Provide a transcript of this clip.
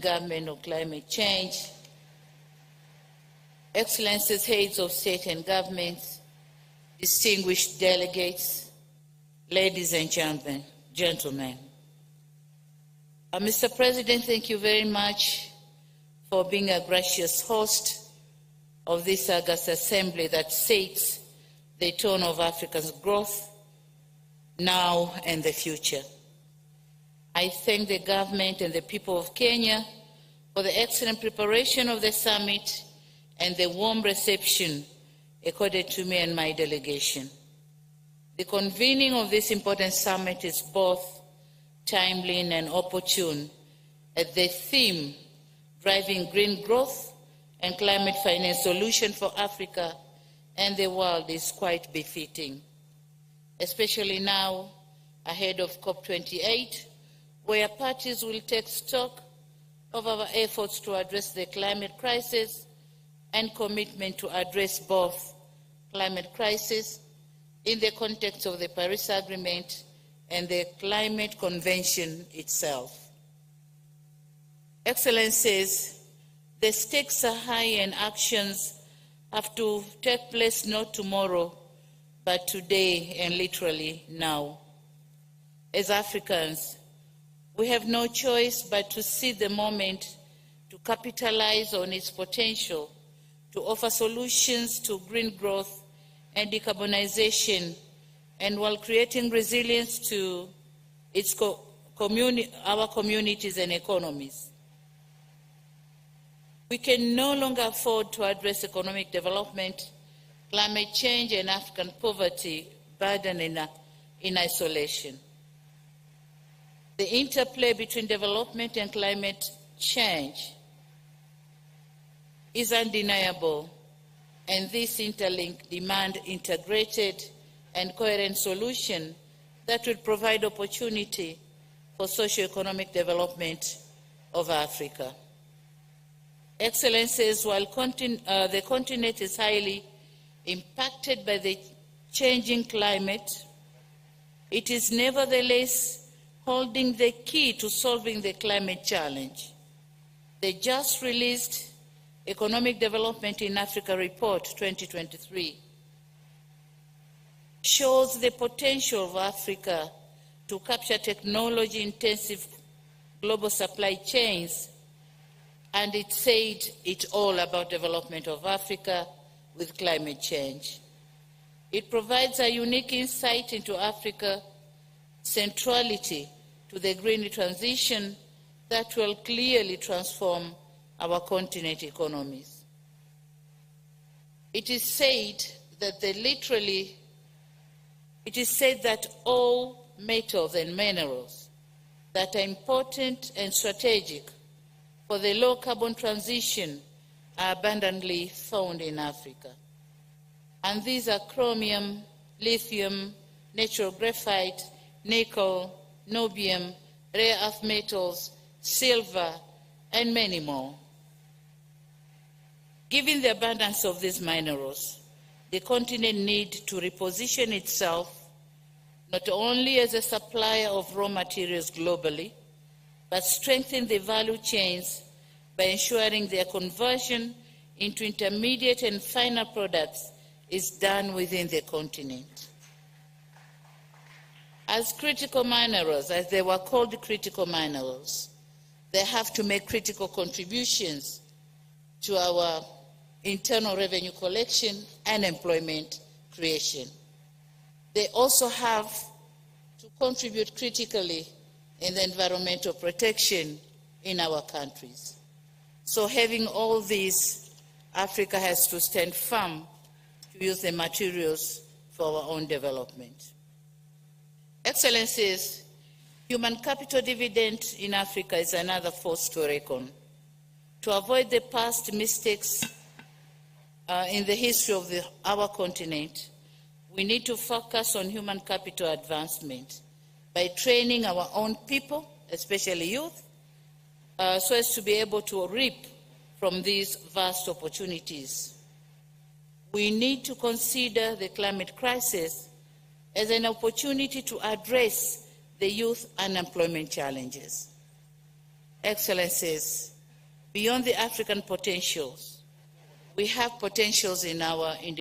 government of climate change, Excellencies, heads of state and governments, distinguished delegates, ladies and gentlemen. Mr. President, thank you very much for being a gracious host of this August Assembly that sets the tone of Africa's growth now and the future. I thank the government and the people of Kenya for the excellent preparation of the summit and the warm reception accorded to me and my delegation. The convening of this important summit is both timely and opportune, as the theme, driving green growth and climate finance solution for Africa and the world, is quite befitting, especially now ahead of COP28, where parties will take stock of our efforts to address the climate crisis and commitment to address both climate crisis in the context of the Paris Agreement and the Climate Convention itself. Excellencies, the stakes are high and actions have to take place not tomorrow, but today and literally now. As Africans, we have no choice but to seize the moment to capitalize on its potential to offer solutions to green growth and decarbonization, and while creating resilience to its our communities and economies. We can no longer afford to address economic development, climate change, and African poverty burden in isolation. The interplay between development and climate change is undeniable, and this interlink demand integrated and coherent solution that will provide opportunity for socio-economic development of Africa. Excellencies, while the continent is highly impacted by the changing climate, it is nevertheless holding the key to solving the climate challenge. The just released Economic Development in Africa Report 2023 shows the potential of Africa to capture technology-intensive global supply chains, and it said it's all about development of Africa with climate change. It provides a unique insight into Africa's centrality to the green transition that will clearly transform our continent economies. It is said that all metals and minerals that are important and strategic for the low carbon transition are abundantly found in Africa. And these are chromium, lithium, natural graphite, nickel, niobium, rare earth metals, silver, and many more. Given the abundance of these minerals, the continent needs to reposition itself not only as a supplier of raw materials globally, but strengthen the value chains by ensuring their conversion into intermediate and final products is done within the continent. As critical minerals, as they were called critical minerals, they have to make critical contributions to our internal revenue collection and employment creation. They also have to contribute critically in the environmental protection in our countries. So having all these, Africa has to stand firm to use the materials for our own development. Excellencies, human capital dividend in Africa is another force to reckon. To avoid the past mistakes in the history of our continent, we need to focus on human capital advancement by training our own people, especially youth, so as to be able to reap from these vast opportunities. We need to consider the climate crisis as an opportunity to address the youth unemployment challenges. Excellencies, beyond the African potentials, we have potentials in our